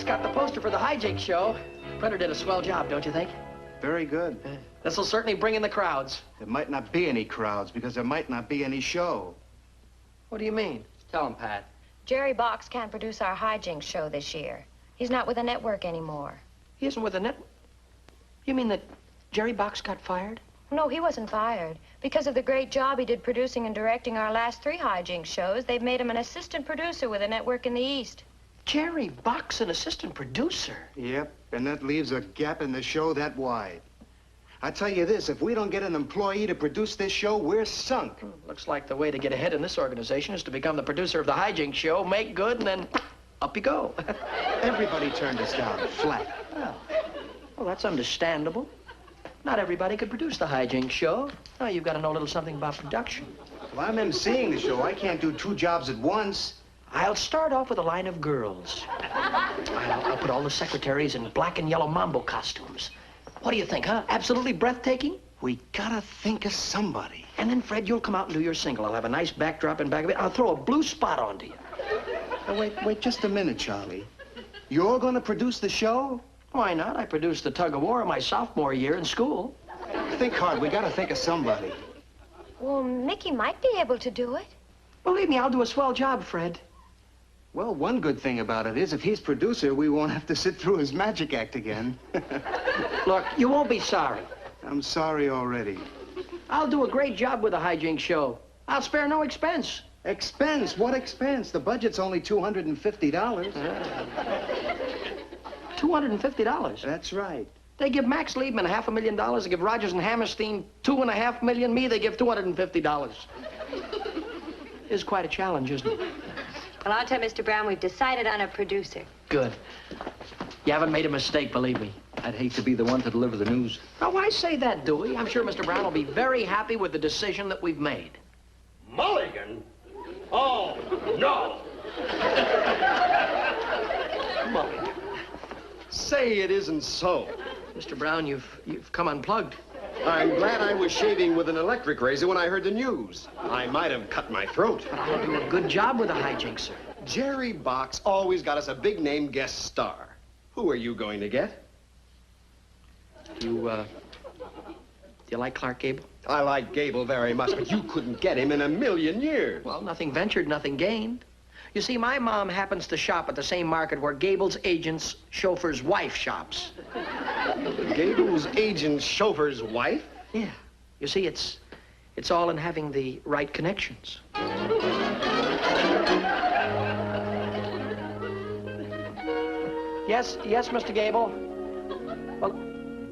got the poster for the hijinks show. Printer did a swell job, don't you think? Very good. This'll certainly bring in the crowds. There might not be any crowds because there might not be any show. What do you mean? Tell him, Pat. Jerry Box can't produce our hijinks show this year. He's not with the network anymore. He isn't with the network? You mean that Jerry Box got fired? No, he wasn't fired. Because of the great job he did producing and directing our last 3 hijinks shows, they've made him an assistant producer with a network in the East. Jerry Box, an assistant producer? Yep, and that leaves a gap in the show that wide. I tell you this, if we don't get an employee to produce this show, we're sunk. Looks like the way to get ahead in this organization is to become the producer of the hijinks show, make good, and then up you go. Everybody turned us down, flat. Well, that's understandable. Not everybody could produce the hijinks show. Oh, you've got to know a little something about production. Well, I'm emceeing the show. I can't do 2 jobs at once. I'll start off with a line of girls. I'll put all the secretaries in black and yellow mambo costumes. What do you think, huh? Absolutely breathtaking? We gotta think of somebody. And then, Fred, you'll come out and do your single. I'll have a nice backdrop in back of it. I'll throw a blue spot onto you. Oh, wait just a minute, Charlie. You're gonna produce the show? Why not? I produced the tug of war in my sophomore year in school. Think hard. We gotta think of somebody. Well, Mickey might be able to do it. Believe me, I'll do a swell job, Fred. Well, one good thing about it is if he's producer, we won't have to sit through his magic act again. Look, you won't be sorry. I'm sorry already. I'll do a great job with the hijinks show. I'll spare no expense. Expense? What expense? The budget's only $250. $250? That's right. They give Max Liebman $500,000. They give Rogers and Hammerstein $2.5 million. Me, they give $250. It's quite a challenge, isn't it? Well, I'll tell Mr. Brown we've decided on a producer. Good. You haven't made a mistake, believe me. I'd hate to be the one to deliver the news. Now, why say that, Dewey? I'm sure Mr. Brown will be very happy with the decision that we've made. Mulligan? Oh, no! Mulligan. Say it isn't so. Mr. Brown, you've come unplugged. I'm glad I was shaving with an electric razor when I heard the news. I might have cut my throat. But I'll do a good job with the hijinks, sir. Jerry Box always got us a big-name guest star. Who are you going to get? Do you like Clark Gable? I like Gable very much, but you couldn't get him in a million years. Well, nothing ventured, nothing gained. You see, my mom happens to shop at the same market where Gable's agent's chauffeur's wife shops. Gable's agent's chauffeur's wife? Yeah. You see, it's all in having the right connections. Yes, Mr. Gable.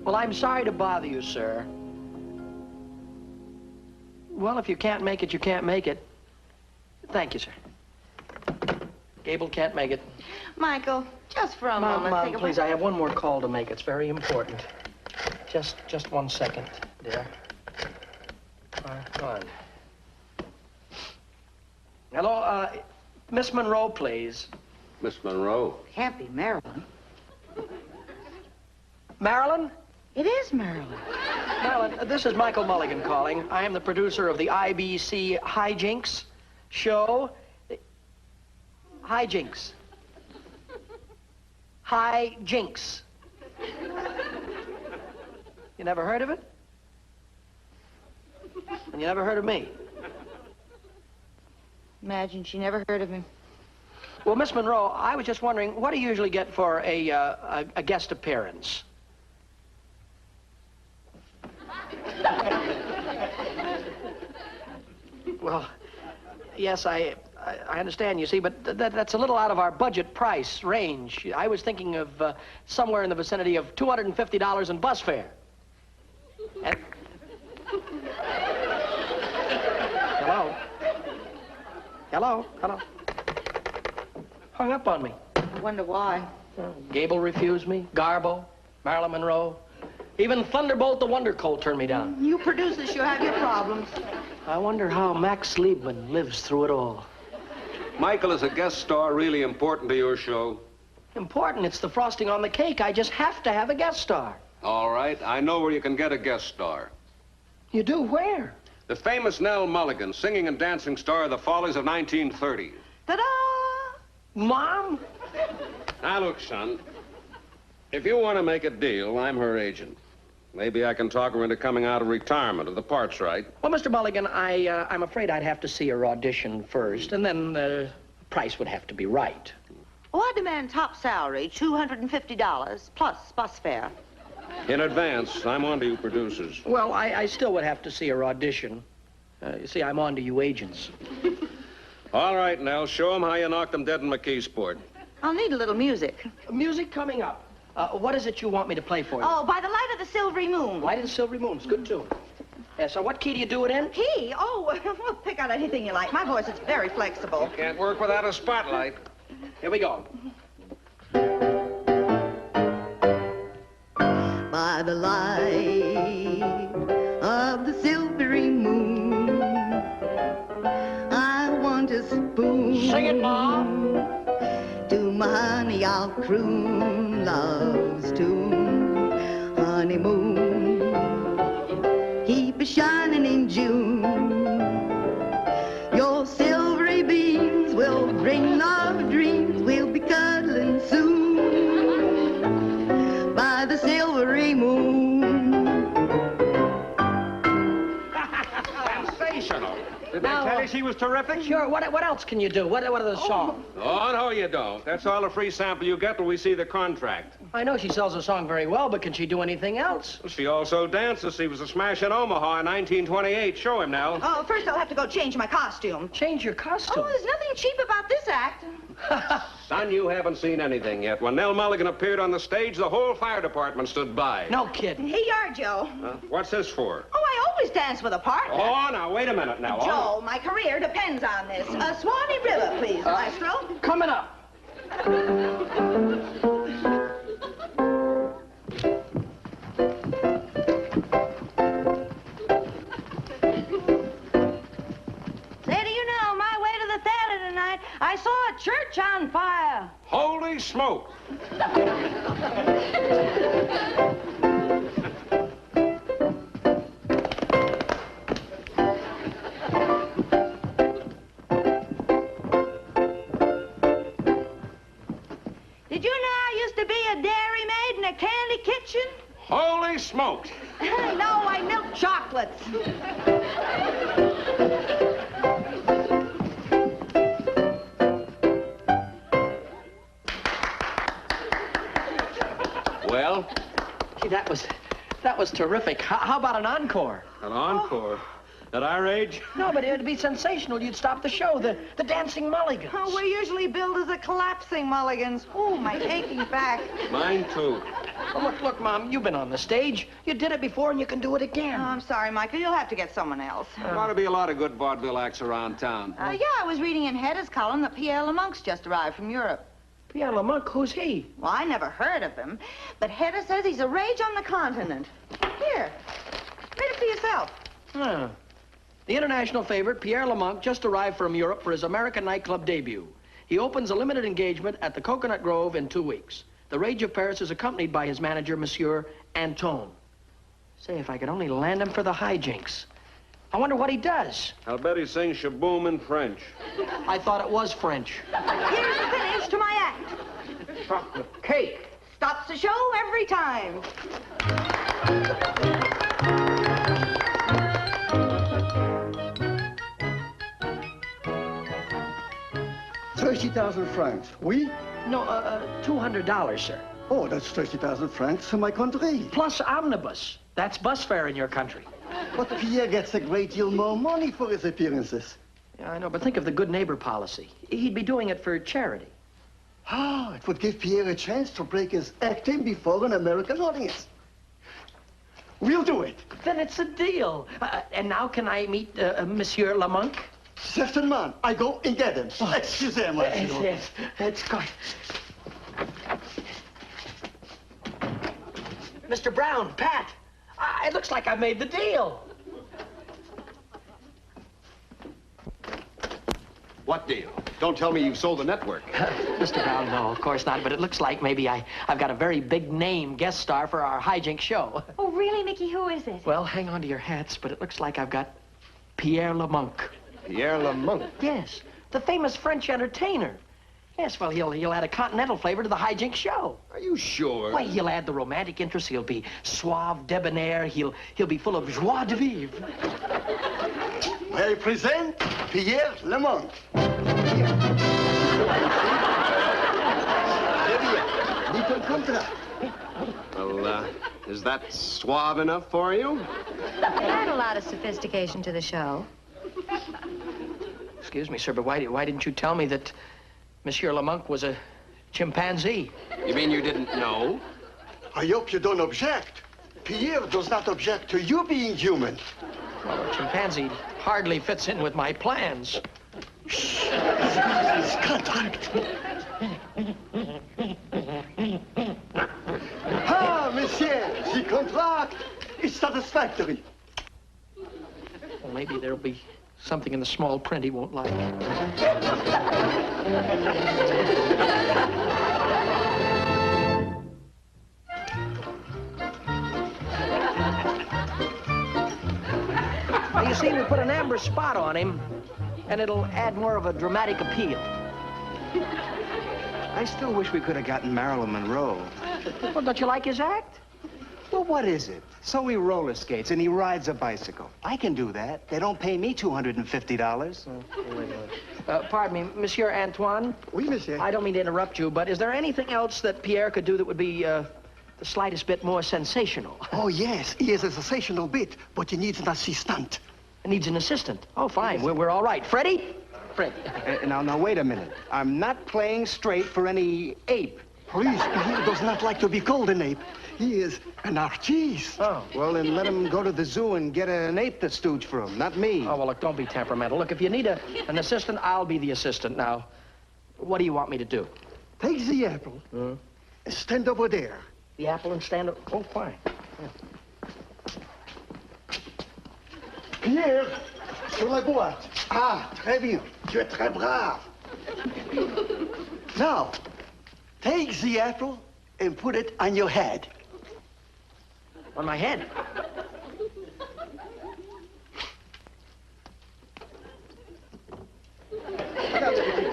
Well, I'm sorry to bother you, sir. Well, if you can't make it, you can't make it. Thank you, sir. Gable can't make it. Michael, just for a moment. Mom, please, I have one more call to make. It's very important. Just 1 second, dear. Go on. Hello, Miss Monroe, please. Miss Monroe. Can't be Marilyn. Marilyn? It is Marilyn. Marilyn, this is Michael Mulligan calling. I am the producer of the IBC hijinks show. Hijinks. Hijinks. You never heard of it? And you never heard of me? Imagine she never heard of him. Well, Miss Monroe, I was just wondering, what do you usually get for a guest appearance? Well, yes, I understand, you see, but that's a little out of our budget price range. I was thinking of somewhere in the vicinity of $250 in bus fare. And... Hello? Hello? Hello? Hung up on me. I wonder why. Gable refused me, Garbo, Marilyn Monroe. Even Thunderbolt the Wonder Colt turned me down. You producers, you have your problems. I wonder how Max Liebman lives through it all. Michael, is a guest star really important to your show? Important? It's the frosting on the cake. I just have to have a guest star. All right, I know where you can get a guest star. You do? Where? The famous Nell Mulligan, singing and dancing star of the Follies of 1930. Ta-da! Mom? Now, look, son. If you want to make a deal, I'm her agent. Maybe I can talk her into coming out of retirement if the part's right. Well, Mr. Mulligan, I'm afraid I'd have to see her audition first, and then the price would have to be right. Oh, I demand top salary, $250, plus bus fare. In advance, I'm on to you producers. Well, I still would have to see her audition. You see, I'm on to you agents. All right, Nell, show them how you knocked them dead in McKeesport. I'll need a little music. Music coming up. What is it you want me to play for you? Oh, By the Light of the Silvery Moon. Light of the Silvery Moon's good tune. Yeah, so what key do you do it in? Key? Oh, well, pick out anything you like. My voice is very flexible. Can't work without a spotlight. Here we go. By the light of the silvery moon, I want a spoon. Sing it, Mom. To my honey, I'll croon love's tune. Honeymoon, keep it shining in June. Your silvery beams will bring love dreams. We'll be cuddling soon by the silvery moon. Sensational. Did they tell you she was terrific? Sure, what else can you do? What are the songs? Oh, no, you don't. That's all the free sample you get till we see the contract. I know she sells a song very well, but can she do anything else? She also dances. She was a smash in Omaha in 1928. Show him now. Oh, first I'll have to go change my costume. Change your costume. Oh, there's nothing cheap about this act. Son, you haven't seen anything yet. When Nell Mulligan appeared on the stage, the whole fire department stood by. No kidding. Here you are, Joe. What's this for? Oh, I always dance with a partner. Oh, now, wait a minute now. Joe, my career depends on this. Swanee River, please, maestro. Coming up. Say, do you know, my way to the theater tonight, I saw a church on fire. Holy smoke! Did you know I used to be a dairy maid in a candy kitchen? Holy smokes! No, I milk chocolates. Well, Gee, that was terrific. How about an encore? an encore. At our age? No, but it'd be sensational. You'd stop the show. The Dancing Mulligans. Oh, we're usually billed as the collapsing mulligans. Oh, my aching back. Mine, too. Oh, look, Mom, you've been on the stage. You did it before, and you can do it again. Oh, I'm sorry, Michael. You'll have to get someone else. There ought to be a lot of good vaudeville acts around town. Yeah, I was reading in Hedda's column that Pierre Lamonk's just arrived from Europe. Pierre Lamonck, who's he? Well, I never heard of him, but Hedda says he's a rage on the continent. Here, read it for yourself. Huh. The international favorite, Pierre Lamonck, just arrived from Europe for his American nightclub debut. He opens a limited engagement at the Coconut Grove in 2 weeks. The Rage of Paris is accompanied by his manager, Monsieur Antone. Say, if I could only land him for the hijinks. I wonder what he does. I'll bet he sings shaboom in French. I thought it was French. Here's the finish to my act. Chocolate cake. Stops the show every time. 30,000 francs, oui? No, $200, sir. Oh, that's 30,000 francs for my country. Plus omnibus. That's bus fare in your country. But Pierre gets a great deal more money for his appearances. Yeah, I know, but think of the good neighbor policy. He'd be doing it for charity. Ah, it would give Pierre a chance to break his acting before an American audience. We'll do it. Then it's a deal. And now can I meet Monsieur Lamonck? Certainement. I go and get him. Excusez-moi. Yes, let's go. Mr. Brown, Pat, it looks like I made the deal. What deal? Don't tell me you've sold the network. Mr. Brown, no, of course not, but it looks like maybe I've got a very big name guest star for our hijink show. Oh, really, Mickey? Who is it? Well, hang on to your hats, but it looks like I've got Pierre Lamonck. Pierre Lamonck. Yes, the famous French entertainer. Yes, well, he'll add a continental flavor to the hijinks show. Are you sure? Why, he'll add the romantic interest. He'll be suave, debonair. He'll be full of joie de vivre. I present Pierre Lemont. Little contract. Well, is that suave enough for you? It had a lot of sophistication to the show. Excuse me, sir, but why didn't you tell me that Monsieur Lamont was a chimpanzee? You mean you didn't know? I hope you don't object. Pierre does not object to you being human. Well, a chimpanzee hardly fits in with my plans. This contract. Ah, monsieur, the contract is satisfactory. Well, maybe there'll be something in the small print he won't like. Well, you see, we put an amber spot on him, and it'll add more of a dramatic appeal. I still wish we could have gotten Marilyn Monroe. Well, don't you like his act? Well, what is it? So he roller skates and he rides a bicycle. I can do that. They don't pay me $250. Pardon me, Monsieur Antoine. Oui, monsieur. I don't mean to interrupt you, but is there anything else that Pierre could do that would be the slightest bit more sensational? Oh, yes, he is a sensational bit, but he needs an assistant. Needs an assistant. Oh, fine. We're all right. Freddie? Fred. Now, wait a minute. I'm not playing straight for any ape. Please, Pierre does not like to be called an ape. He is an artiste. Oh. Well, then let him go to the zoo and get an ape to stooge for him, not me. Oh, well, look, don't be temperamental. Look, if you need an assistant, I'll be the assistant. Now, what do you want me to do? Take the apple and stand over there. The apple and stand up? Oh, fine. Pierre, sur la boîte. Ah, très bien. Tu es très brave. Now, take the apple and put it on your head. On my head?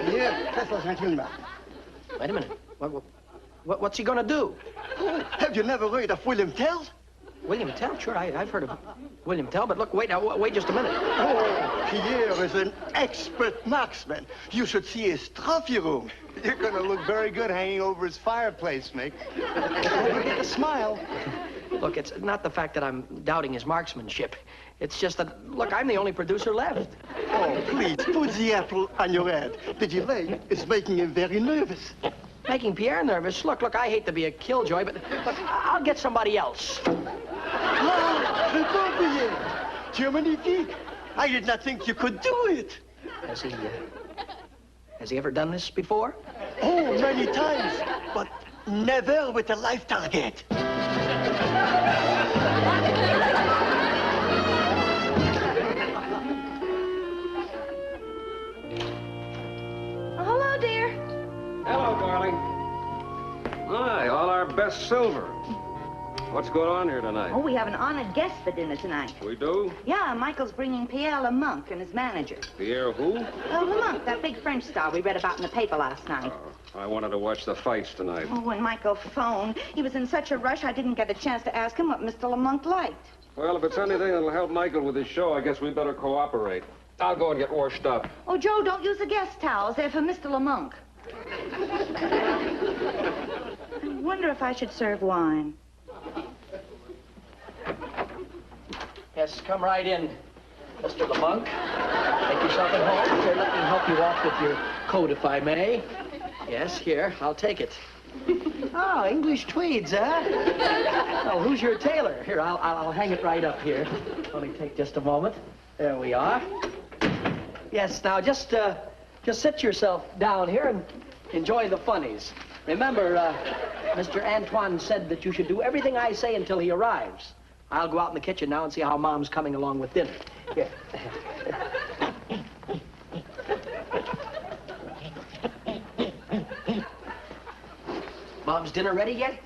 Pierre, fais-le tranquillement. Wait a minute. What's he gonna do? Have you never heard of William Tell? William Tell? Sure, I've heard of William Tell, but look, wait just a minute. Oh, Pierre is an expert marksman. You should see his trophy room. You're gonna look very good hanging over his fireplace, Mick. Get the smile. Look, it's not the fact that I'm doubting his marksmanship. It's just that, look, I'm the only producer left. Oh, please, put the apple on your head. The delay is making him very nervous. Making Pierre nervous? Look, I hate to be a killjoy, but look, I'll get somebody else. Ah, très bon, Pierre. Tu es magnifique. I did not think you could do it. Has he ever done this before? Oh, many times, but never with a life target. Oh, hello, dear. Hello, darling. Hi, all our best silver. What's going on here tonight? Oh, we have an honored guest for dinner tonight. We do? Yeah, Michael's bringing Pierre Lamont and his manager. Pierre who? Lamont, that big French star we read about in the paper last night. I wanted to watch the fights tonight. Oh, when Michael phoned, he was in such a rush I didn't get a chance to ask him what Mr. Lamont liked. Well, if it's anything that'll help Michael with his show, I guess we better cooperate. I'll go and get washed up. Oh, Joe, don't use the guest towels. They're for Mr. Lamont. I wonder if I should serve wine. Yes, come right in, Mr. Lamont. Make yourself at home. Here, let me help you off with your coat, if I may. Yes, here, I'll take it. Oh, English tweeds, huh? Well, who's your tailor? Here, I'll hang it right up here. Only take just a moment. There we are. Yes, now just sit yourself down here and enjoy the funnies. Remember, Mr. Antoine said that you should do everything I say until he arrives. I'll go out in the kitchen now and see how Mom's coming along with dinner. Here. Mom's dinner ready yet?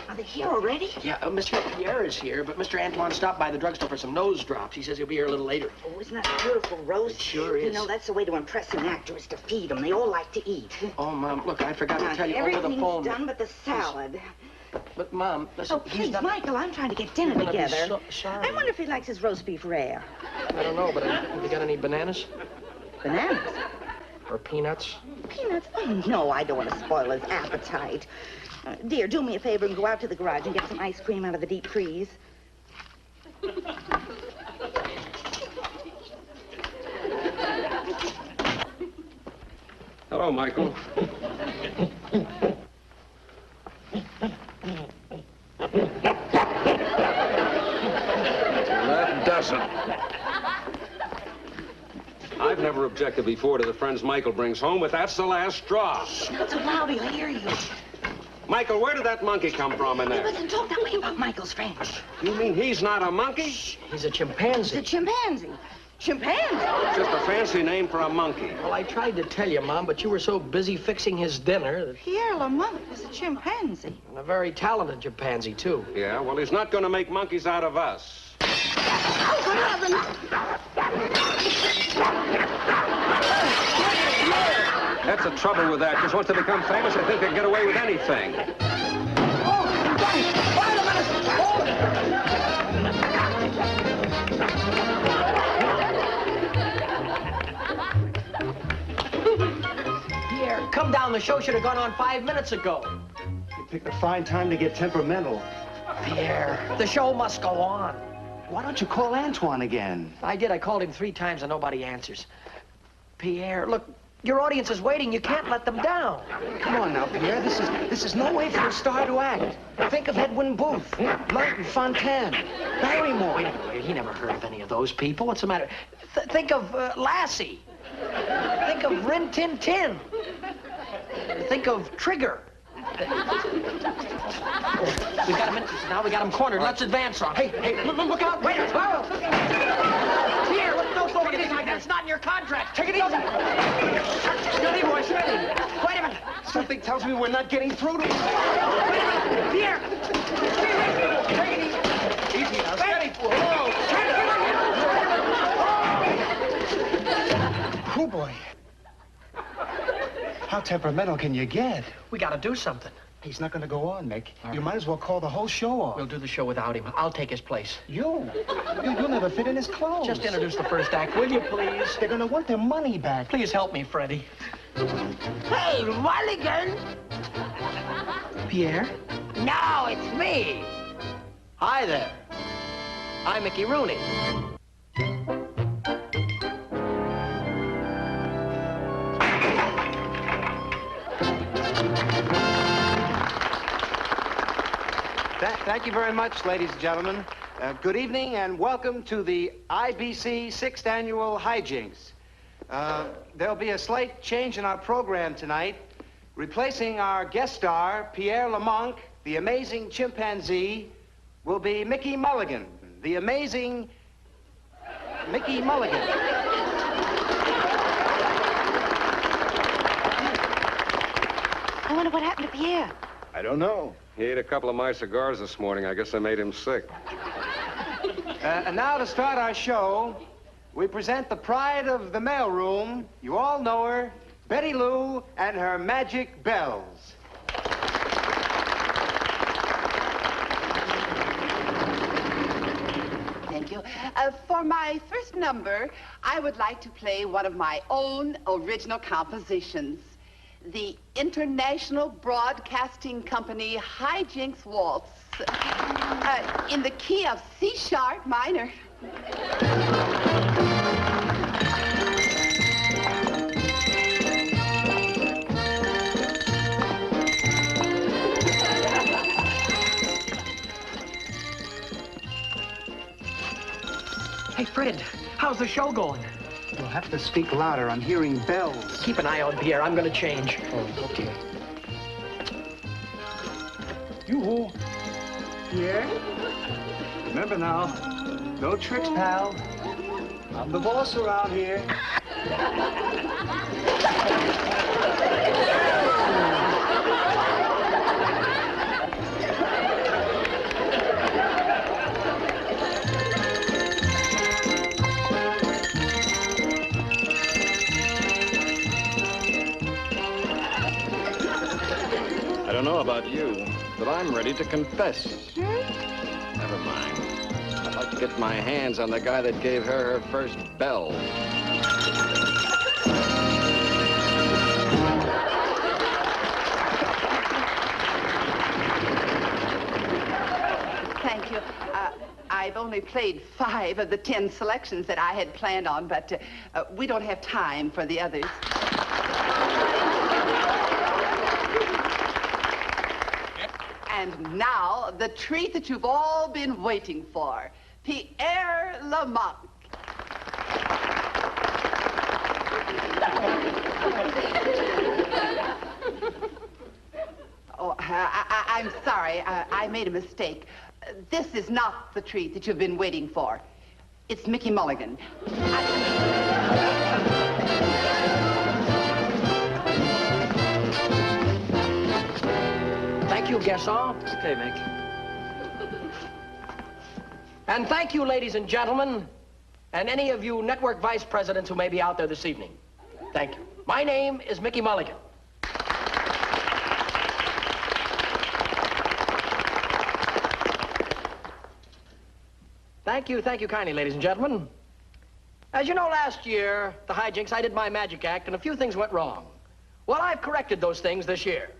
Are they here already? Yeah, Monsieur Pierre is here, but Mr. Antoine stopped by the drugstore for some nose drops. He says he'll be here a little later. Oh, isn't that a beautiful roast? It sure is. You know, that's the way to impress an actor, is to feed them. They all like to eat. Oh, Mom, look, I forgot to tell you over the Everything's phone. done but the salad. But, Mom, listen, Oh, he's please, not... Michael, I'm trying to get dinner I'm gonna be together. so sorry. I wonder if he likes his roast beef rare. I don't know, but have you got any bananas? Bananas? Or peanuts? Peanuts? Oh, no, I don't want to spoil his appetite. Dear, do me a favor and go out to the garage and get some ice cream out of the deep freeze. Hello, Michael. That doesn't. I've never objected before to the friends Michael brings home, but that's the last straw. Not so loud, he'll hear you. Michael, where did that monkey come from in You there? mustn't talk that way about Michael's friends. You mean he's not a monkey? He's a It's chimpanzee. a chimpanzee. Chimpanzee? Just a fancy name for a monkey. Well, I tried to tell you, Mom, but you were so busy fixing his dinner that... Pierre Lamont is a chimpanzee. And a very talented chimpanzee, too. Yeah, well, he's not going to make monkeys out of us. Oh, good heavens! That's the trouble with actors. Once they become famous, they think they can get away with anything. Pierre, come down. The show should have gone on 5 minutes ago. You picked a fine time to get temperamental. Pierre, the show must go on. Why don't you call Antoine again? I did. I called him 3 times and nobody answers. Pierre, look, your audience is waiting. You can't let them down. Come on now, Pierre. This is no way for a star to act. Think of Edwin Booth, Martin Fontaine, Barrymore. Wait, he never heard of any of those people. What's the matter? Think of Lassie. Think of Rin Tin Tin. Think of Trigger. We got him. Now we got him cornered. Let's advance on. Hey, look out! Wait, Carl! Here, don't throw anything like that. It's not in your contract. Take it easy. Steady, boy, steady. Wait a minute. Something tells me we're not getting through to him. Wait a minute. Here. Take it easy. Easy now. Steady. Whoa. Oh, boy. How temperamental can you get? We got to do something. He's not going to go on, Mick. You might as well call the whole show off. We'll do the show without him. I'll take his place. You'll never fit in his clothes. Just introduce the first act, will you, please? They're going to want their money back. Please help me, Freddie. Hey, Mulligan! Pierre? No, it's me. Hi there. I'm Mickey Rooney. Thank you very much, ladies and gentlemen. Good evening and welcome to the IBC 6th Annual Hijinks. There'll be a slight change in our program tonight. Replacing our guest star, Pierre Lamont, the amazing chimpanzee, will be Mickey Mulligan, the amazing Mickey Mulligan. I wonder what happened to Pierre. I don't know. He ate a couple of my cigars this morning. I guess they made him sick. And now to start our show, we present the pride of the mailroom. You all know her, Betty Lou and her magic bells. Thank you. For my first number, I would like to play one of my own original compositions, the International Broadcasting Company Hijinks Waltz, in the key of C-sharp minor. Hey, Fred, how's the show going? You'll have to speak louder. I'm hearing bells. Keep an eye on Pierre. I'm going to change. Oh, okay. Yoo-hoo. Pierre? Remember now, no tricks, pal. I'm the boss around here. I'm ready to confess. Never mind. I'd like to get my hands on the guy that gave her first bell. Thank you. I've only played 5 of the 10 selections that I had planned on, but we don't have time for the others. And now, the treat that you've all been waiting for, Pierre Lamont. Oh, I'm sorry. I made a mistake. This is not the treat that you've been waiting for. It's Mickey Mulligan. Thank you, Gasson. Okay, Mick. And thank you, ladies and gentlemen, and any of you network vice presidents who may be out there this evening. Thank you. My name is Mickey Mulligan. Thank you kindly, ladies and gentlemen. As you know, last year, the hijinks, I did my magic act, and a few things went wrong. Well, I've corrected those things this year.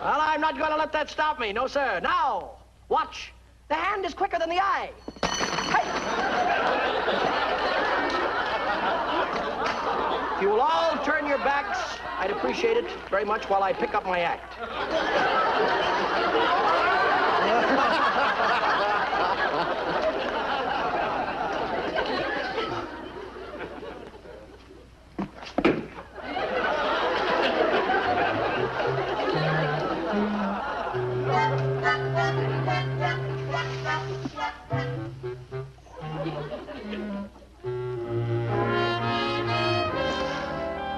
Well, I'm not going to let that stop me. No, sir. Now, watch. The hand is quicker than the eye. Hey! If you will all turn your backs, I'd appreciate it very much while I pick up my act.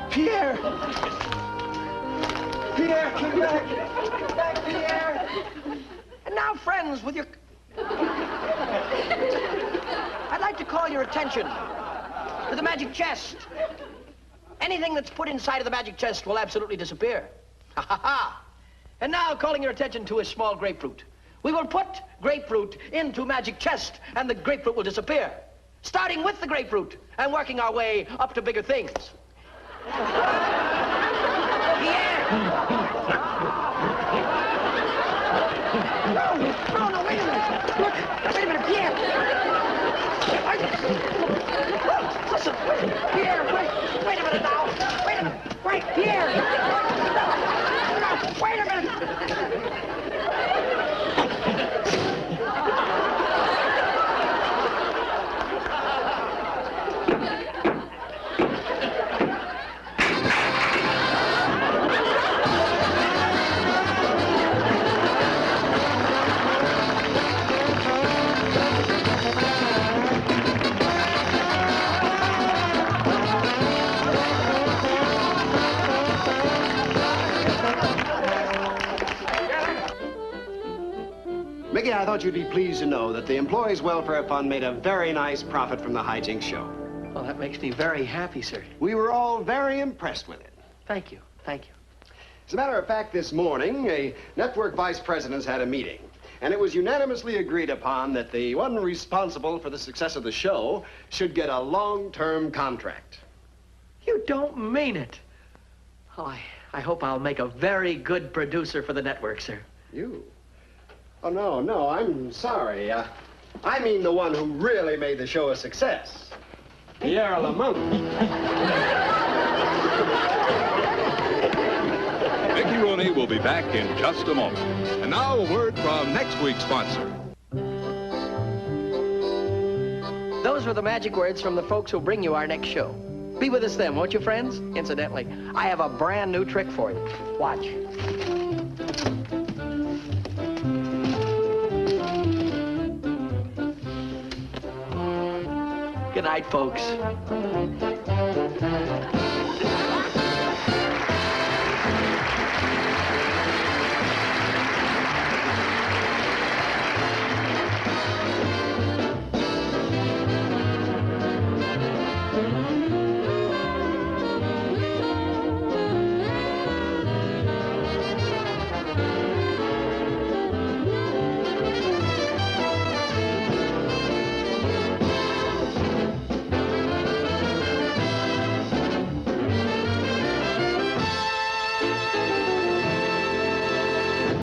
Pierre! Pierre, come back! Come back, Pierre! And now, friends, with your... I'd like to call your attention to the magic chest. Anything that's put inside of the magic chest will absolutely disappear. Ha ha ha! And now, calling your attention to a small grapefruit. We will put grapefruit into magic chest, and the grapefruit will disappear. Starting with the grapefruit and working our way up to bigger things. Pierre! No, wait a minute. Look, wait a minute, Pierre. Listen, Pierre, wait a minute now. Wait a minute. Wait, Pierre. No, wait a minute. Mickey, I thought you'd be pleased to know that the Employees Welfare Fund made a very nice profit from the hijinks show. Well, that makes me very happy, sir. We were all very impressed with it. Thank you. Thank you. As a matter of fact, this morning, a network vice presidents had a meeting, and it was unanimously agreed upon that the one responsible for the success of the show should get a long-term contract. You don't mean it. Oh, I hope I'll make a very good producer for the network, sir. You? Oh, no, I'm sorry. I mean the one who really made the show a success. Pierre Lamont. Mickey Rooney will be back in just a moment. And now a word from next week's sponsor. Those were the magic words from the folks who bring you our next show. Be with us then, won't you, friends? Incidentally, I have a brand new trick for you. Watch. Good night, folks.